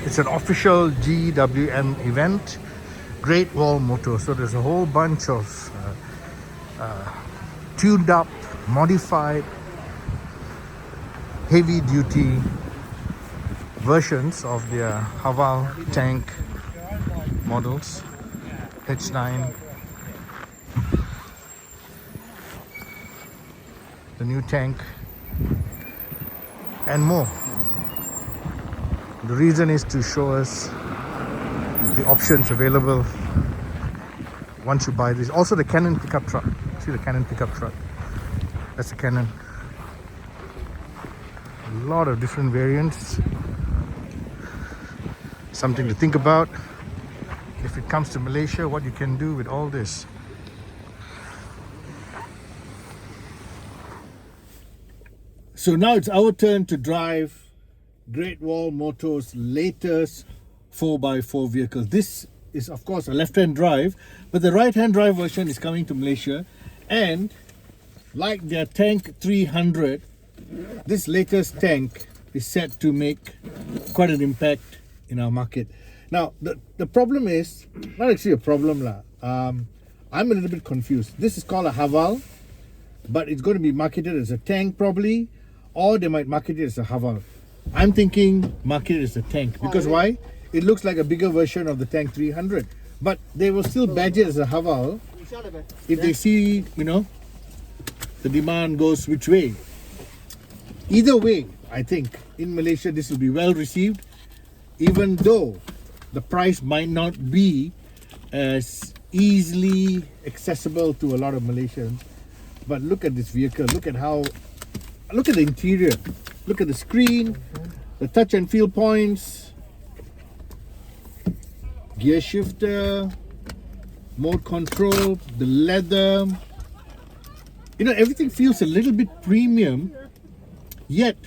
It's an official GWM event, Great Wall Motor. So there's a whole bunch of tuned up, modified, heavy duty versions of their Haval tank models, H9, the new tank, and more. The reason is to show us the options available once you buy this. Also the Canon pickup truck. See the Canon pickup truck? That's a Canon. A lot of different variants. Something to think about if it comes to Malaysia, what you can do with all this. So now it's our turn to drive Great Wall Motors' latest 4x4 vehicle. This is of course a left-hand drive, but the right-hand drive version is coming to Malaysia, and like their Tank 300, this latest tank is set to make quite an impact in our market. Now the problem is, not actually a problem lah, I'm a little bit confused. This is called a Haval, but it's going to be marketed as a tank probably, or they might market it as a Haval. I'm thinking market it as a tank, because why? It looks like a bigger version of the Tank 300, but they will still badge it as a Haval if they see, you know, the demand goes which way. Either way, I think in Malaysia this will be well received, even though the price might not be as easily accessible to a lot of Malaysians. But look at this vehicle, look at the interior, look at the screen, the touch and feel points, gear shifter, mode control, the leather. You know, everything feels a little bit premium, yet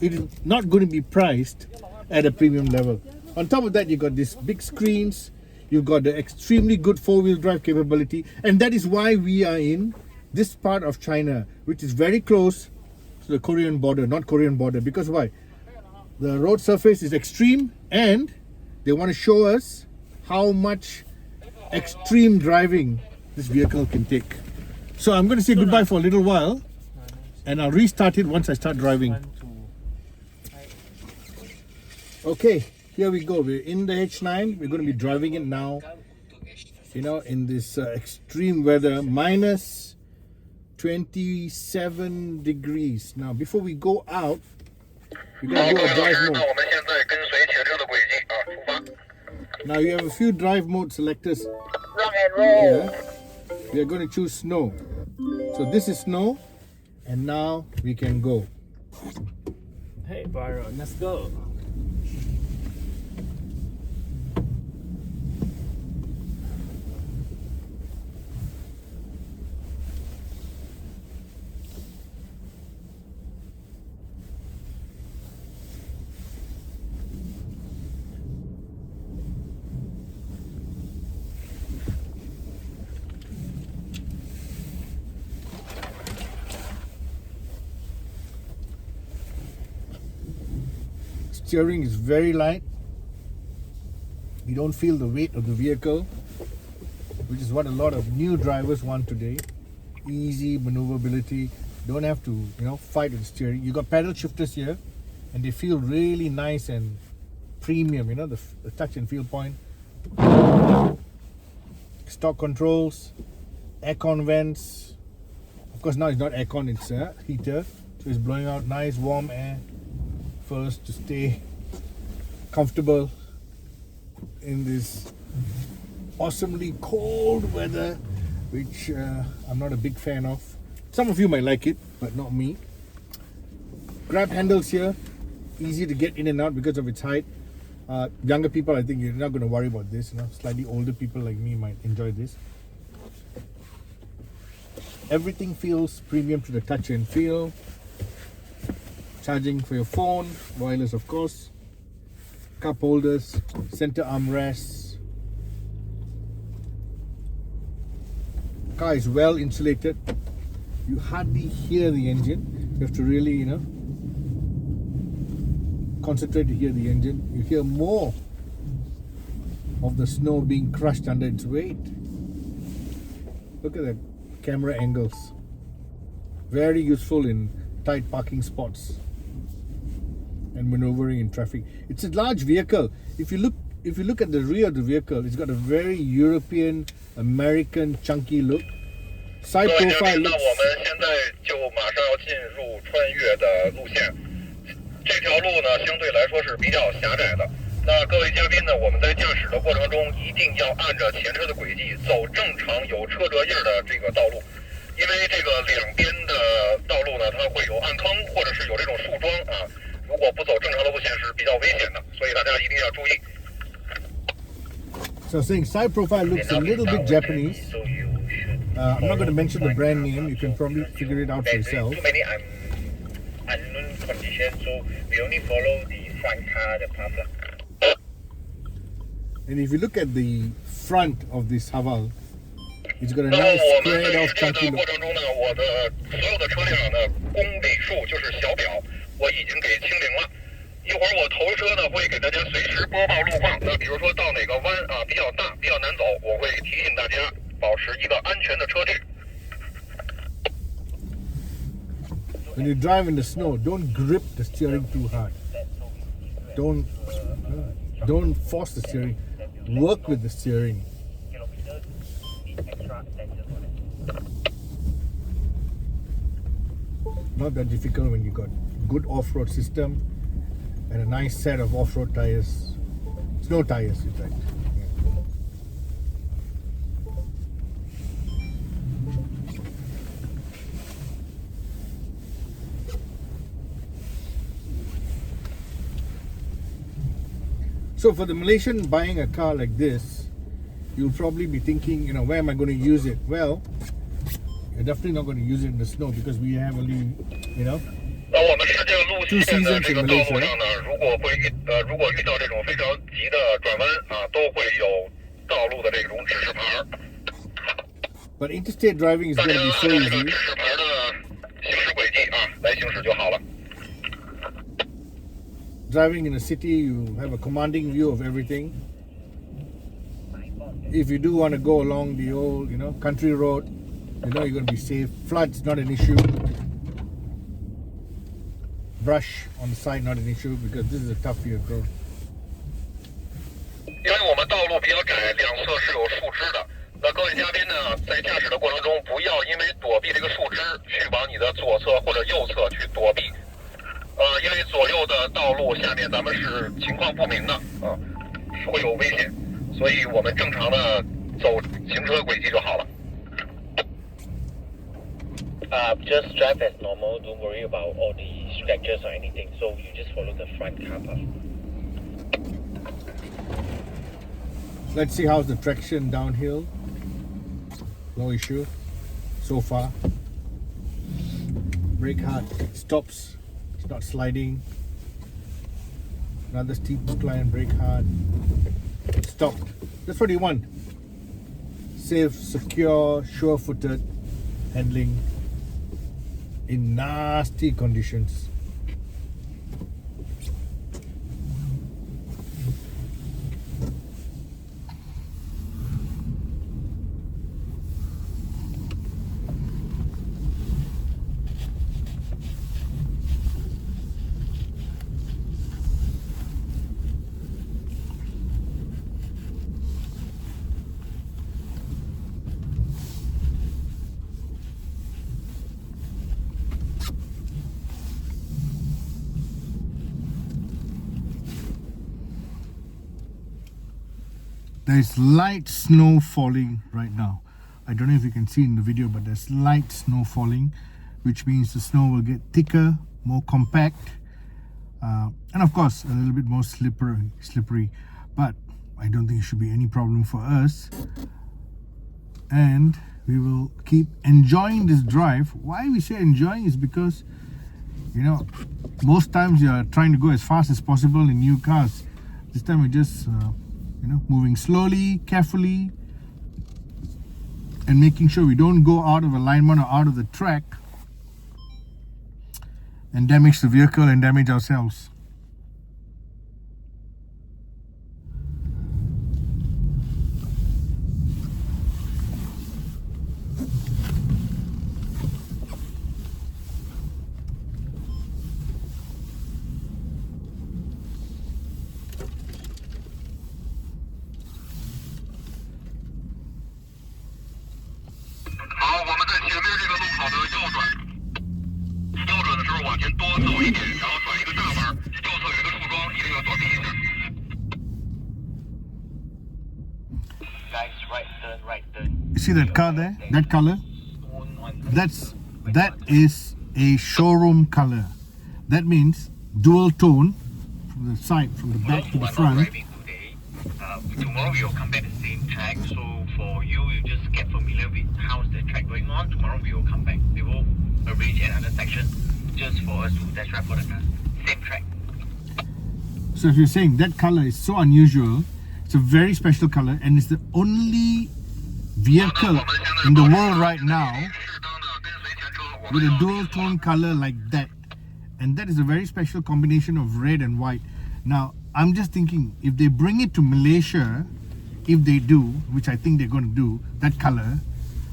it is not going to be priced at a premium level. On top of that, you got these big screens, you've got the extremely good four-wheel drive capability, and that is why we are in this part of China, which is very close to the Korean border, not Korean border, because why? The road surface is extreme, and they want to show us how much extreme driving this vehicle can take. So I'm going to say goodbye for a little while, and I'll restart it once I start driving. Okay, here we go. We're in the H9. We're going to be driving it now, you know, in this extreme weather, minus 27 degrees. Now, before we go out, we're going to go a drive mode. Now, you have a few drive mode selectors here. We are going to choose snow. So this is snow, and now we can go. Hey, Byron, let's go. Steering is very light. You don't feel the weight of the vehicle, which is what a lot of new drivers want today. Easy maneuverability. Don't have to, you know, fight with steering. You got paddle shifters here, and they feel really nice and premium. You know, the touch and feel point. Stock controls, aircon vents. Of course, now it's not aircon; it's a heater, so it's blowing out nice warm air for us to stay comfortable in this awesomely cold weather, which I'm not a big fan of. Some of you might like it, but not me. Grab handles here, easy to get in and out because of its height. Younger people, I think you're not going to worry about this. You know, slightly older people like me might enjoy this. Everything feels premium to the touch and feel. Charging for your phone, wireless of course, cup holders, center armrests. Car is well insulated. You hardly hear the engine. You have to really, you know, concentrate to hear the engine, you hear more of the snow being crushed under its weight. Look at the camera angles. Very useful in tight parking spots and maneuvering in traffic. It's a large vehicle. If you look at the rear of the vehicle, it's got a very European, American, chunky look. Side profile looks. 我们现在就马上要进入穿越的路线。这条路呢，相对来说是比较狭窄的。那各位嘉宾呢，我们在驾驶的过程中一定要按着前车的轨迹走正常有车辙印的这个道路，因为这个两边的道路呢，它会有暗坑或者是有这种树桩啊，如果不走正常的路线是比较危险的，所以大家一定要注意。So saying side profile looks a little bit Japanese. I'm not going to mention the brand name. You can probably figure it out for yourself. Too many unknown conditions, so we only follow the front car, the path. And if you look at the front of this Haval, it's got a nice squared off chunky look. 过程中呢，我的所有的车辆的公里数就是小表，我已经给清零了。一会儿我头车呢会给大家随时播报路况。那比如说到哪个弯啊比较大、比较难走，我会提醒大家保持一个安全的车距。When you drive in the snow, don't grip the steering too hard. Don't force the steering. Work with the steering. Not that difficult when you got good off-road system and a nice set of off-road tires, snow tires, in fact. So for the Malaysian buying a car like this, you'll probably be thinking, where am I going to use it? Well, you're definitely not going to use it in the snow because we have only, 那我们实践路 two 线的 seasons 这 in 个道 Malaysia. 路上呢，如果遇到这种非常急的转弯啊，都会有道路的这种指示牌。But interstate driving is 大 going 家 to be 按 so 照这个 easy. 指示牌的行驶轨迹啊来行驶就好了。Driving in a city, you have a commanding view of everything. If you do want to go along the old, country road, you're going to be safe. Floods not an issue. Brush on the side not an issue because this is a tough vehicle. 因为我们道路比较窄，两侧是有树枝的。那各位嘉宾呢，在驾驶的过程中，不要因为躲避这个树枝，去往你的左侧或者右侧去躲避。因为左右的道路下面咱们是情况不明的啊，会有危险，所以我们正常的走行车轨迹就好了。Just drive as normal. Don't worry about all the scratches or anything. So you just follow the front car path. Let's see how's the traction downhill. No issue so far. Brake hard, stops. It's not sliding. Another steep incline, brake hard. Stopped. That's what you want. Safe, secure, sure-footed handling in nasty conditions. There's light snow falling right now. I don't know if you can see in the video, but there's light snow falling, which means the snow will get thicker, more compact, and of course a little bit more slippery. But I don't think it should be any problem for us, and we will keep enjoying this drive. Why we say enjoying is because most times you're trying to go as fast as possible in new cars. This time we're just moving slowly, carefully, and making sure we don't go out of alignment or out of the track and damage the vehicle and damage ourselves. You see that car there? That color? That is a showroom color. That means dual tone from the side, from the back to the front. Tomorrow we will come back the same track. So for you, you just get familiar with how's the track going on. Tomorrow we will come back. We will arrange another section just for us to test drive for the car. Same track. So if you're saying that color is so unusual, it's a very special color, and it's the only vehicle in the world right now with a dual tone color like that. And that is a very special combination of red and white. Now, I'm just thinking, if they bring it to Malaysia, if they do, which I think they're going to do, that color,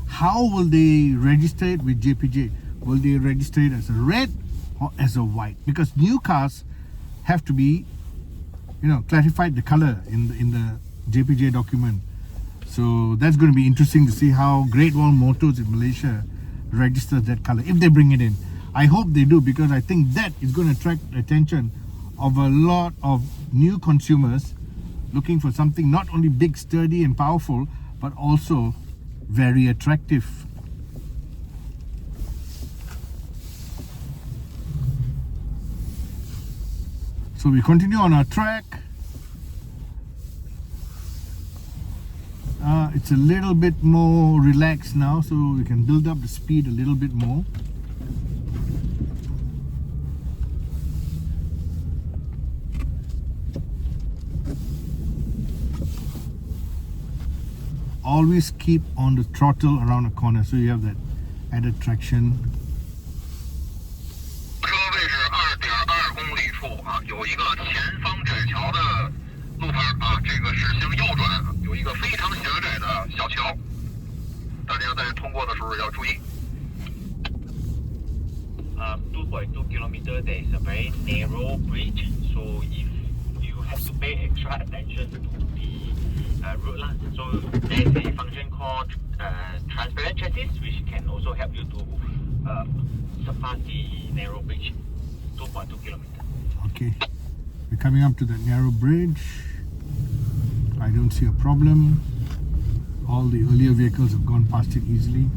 how will they register it with JPJ? Will they register it as a red or as a white? Because new cars have to be, clarified the color in the JPJ document. So that's going to be interesting to see how Great Wall Motors in Malaysia registers that color, if they bring it in. I hope they do, because I think that is going to attract attention of a lot of new consumers looking for something not only big, sturdy and powerful, but also very attractive. So we continue on our track. It's a little bit more relaxed now, so we can build up the speed a little bit more. Always keep on the throttle around a corner, so you have that added traction. 车位是2.2公里处有一个前方窄桥的路牌这个是向右转，有一个非常狭窄的小桥，大家在通过的时候要注意。2.2 kilometer, there is a very narrow bridge, so if you have to pay extra attention to the road line. So there's a function called transparent chassis, which can also help you to surpass the narrow bridge, 2.2 kilometers. Okay, we're coming up to that narrow bridge. I don't see a problem. All the earlier vehicles have gone past it easily.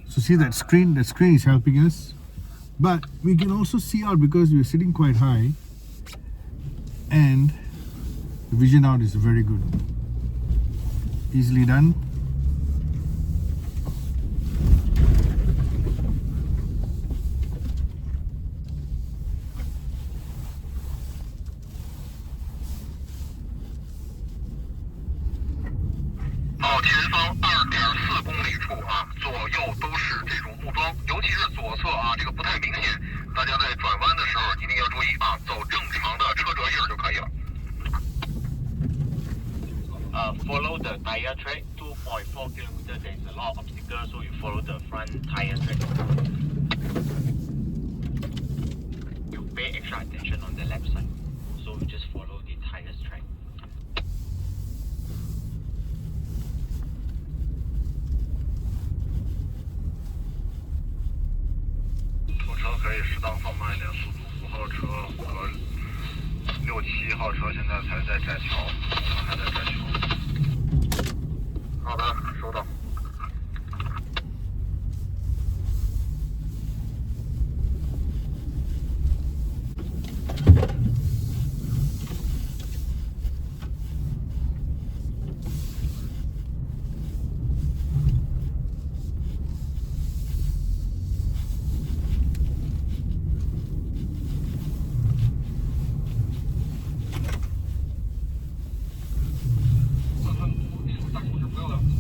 So see that screen? That screen is helping us. But we can also see out because we're sitting quite high, and the vision out is very good. Easily done. Follow the tire track, 2.4 kilometers, there is a lot of obstacles, so you follow the front tire track. You pay extra attention on the left side, so you just follow the tires track. 出车可以适当放慢一点速度，5号车和6、7号车现在才在窄桥，我们还在窄桥。好的，收到。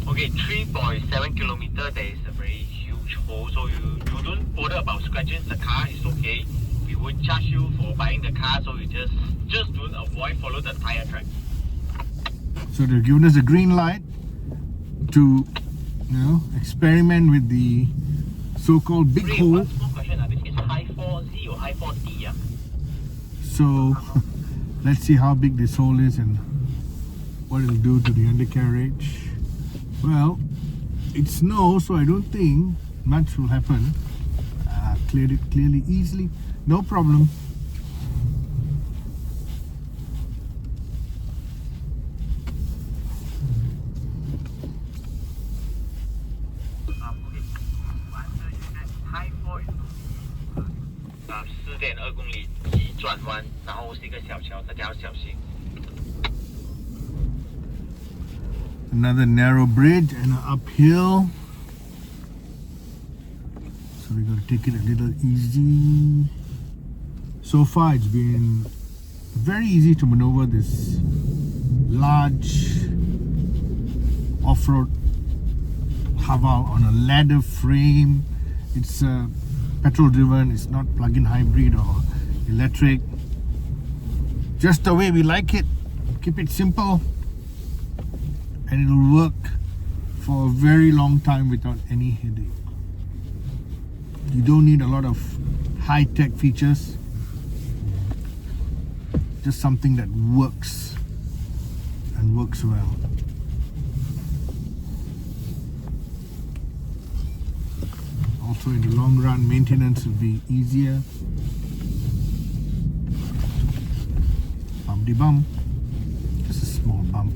Okay, 3.7 kilometers, there is a very huge hole, so you don't bother about scratching the car, it's okay. We won't charge you for buying the car, so you just don't avoid, follow the tire track. So they've given us a green light to, experiment with the so-called big hole. One small question, this is high 4Z or high 4D? So let's see how big this hole is and what it'll do to the undercarriage. Well, it snows, so I don't think much will happen. Cleared it clearly, easily, no problem. High four 4.2公里急转弯，然后是一个小桥，大家要小心。 Another narrow bridge and an uphill. So we got to take it a little easy. So far it's been very easy to maneuver this large off-road Haval on a ladder frame. It's petrol driven, it's not plug-in hybrid or electric. Just the way we like it. Keep it simple and it'll work for a very long time without any headache. You don't need a lot of high-tech features. Just something that works and works well. Also in the long run, maintenance will be easier. Bumpty bump. Just a small bump.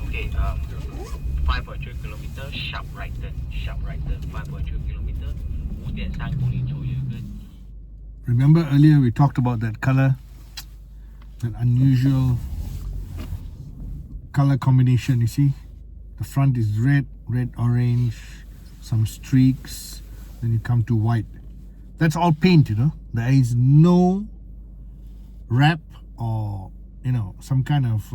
Okay, 5.3 kilometer, sharp right turn, 5.3 kilometer, 5.3公里处有一个。 Remember earlier we talked about that color, that unusual color combination. You see, the front is red, orange, some streaks, then you come to white. That's all paint, you know. There is no wrap or some kind of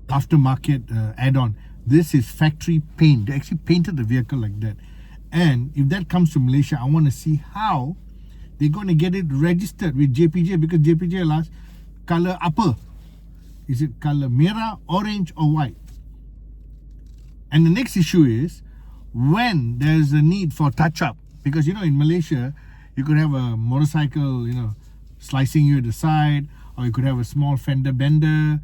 aftermarket add-on. This is factory paint. They actually painted the vehicle like that. And if that comes to Malaysia, I want to see how they're going to get it registered with JPJ, because JPJ allows color upper. Is it color merah, orange or white? And the next issue is when there's a need for touch-up, because in Malaysia you could have a motorcycle slicing you at the side, or you could have a small fender bender.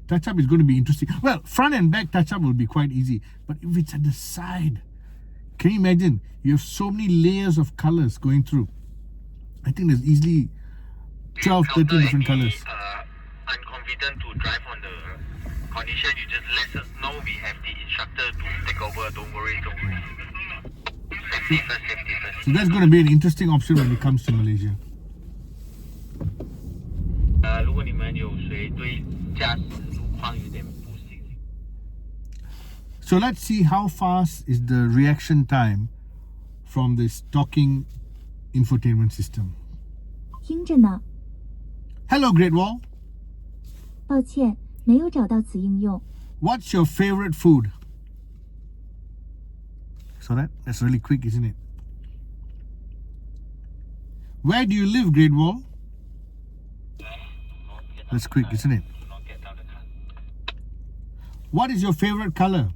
Touch-up is going to be interesting. Well, front and back touch-up will be quite easy, but if it's at the side, can you imagine? You have so many layers of colors going through. I think there's easily 12, 13 different colors. Unconfident to drive on the condition, you just let us know. We have the instructor to take over. Don't worry. Safety first. So that's going to be an interesting option when it comes to Malaysia. 如果你们有谁对驾驶路况有点不信。 So let's see how fast is the reaction time from this docking infotainment system. 听着呢。 Hello, Great Wall. 抱歉，没有找到此应用。 What's your favorite food? So that's really quick, isn't it? Where do you live, Great Wall? That's quick, isn't it? What is your favorite color?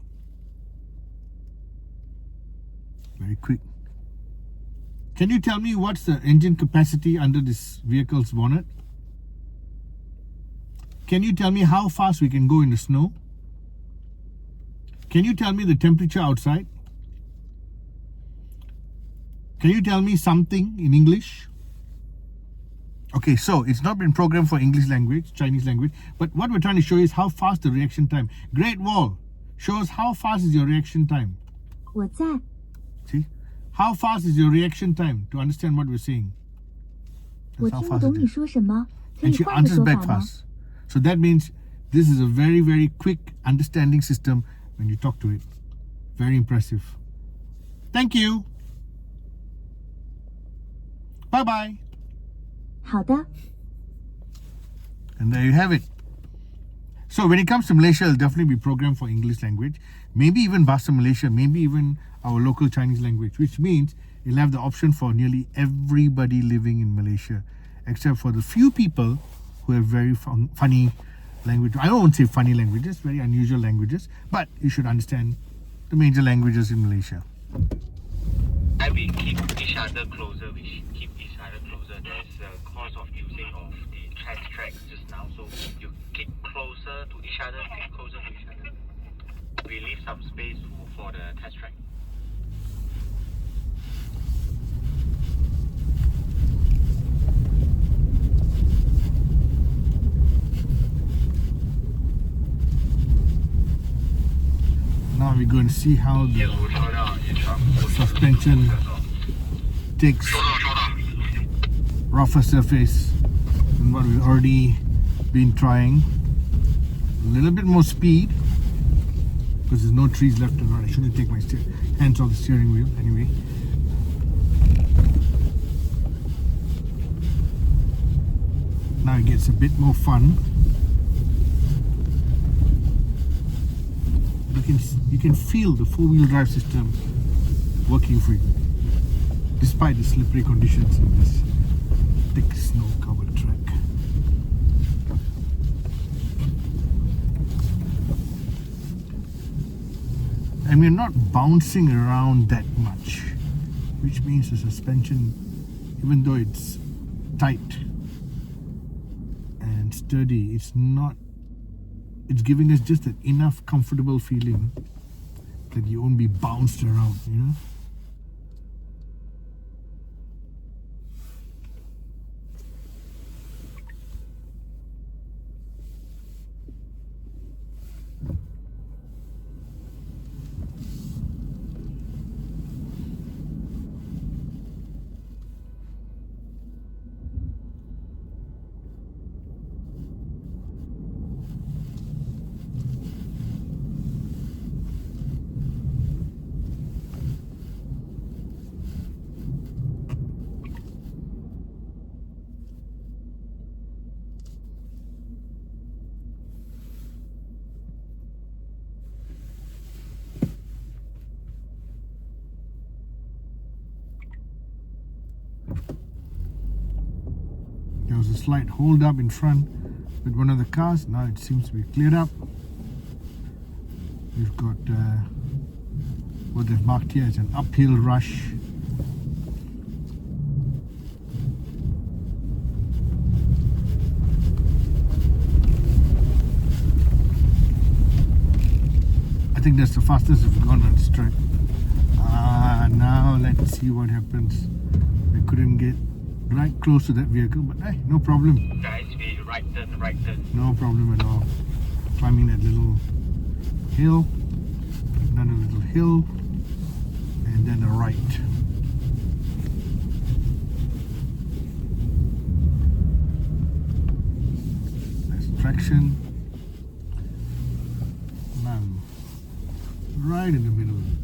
Very quick. Can you tell me what's the engine capacity under this vehicle's bonnet? Can you tell me how fast we can go in the snow? Can you tell me the temperature outside? Can you tell me something in English? Okay, so it's not been programmed for English language, Chinese language, but what we're trying to show is how fast the reaction time. Great Wall, show us how fast is your reaction time. 我在。 See? How fast is your reaction time to understand what we're saying? 我 That's how 听不 fast 懂 it 你 is. 说什么，可 And 以 she 换个 answers 说 back 法吗？ fast. So that means this is a very, very quick understanding system when you talk to it. Very impressive. Thank you. Bye-bye. 好的。 And there you have it. So when it comes to Malaysia, it'll definitely be programmed for English language. Maybe even Bahasa Malaysia, maybe even our local Chinese language, which means you'll have the option for nearly everybody living in Malaysia, except for the few people who have very funny language. I don't want to say funny languages, very unusual languages, but you should understand the major languages in Malaysia. And we keep each other closer. We keep each other closer. There's a cost of using of the test track just now. So you keep closer to each other, keep closer to each other. We leave some space for the test track. Now we're going to see how the suspension takes rougher surface than what we've already been trying. A little bit more speed because there's no trees left and right. I shouldn't take my hands off the steering wheel anyway. Now it gets a bit more fun. You can feel the four-wheel drive system working for you, despite the slippery conditions in this thick snow-covered track. And we're not bouncing around that much, which means the suspension, even though it's tight and sturdy, it's giving us just an enough comfortable feeling that you won't be bounced around, you know? There was a slight hold up in front with one of the cars. Now it seems to be cleared up. We've got what they've marked here as an uphill rush. I think that's the fastest we've gone on this track. Now let's see what happens. We couldn't get right close to that vehicle, but hey, no problem. Guys, we right turn. No problem at all. Climbing that little hill, another little hill, and then a right. That's traction. And I'm right in the middle of it.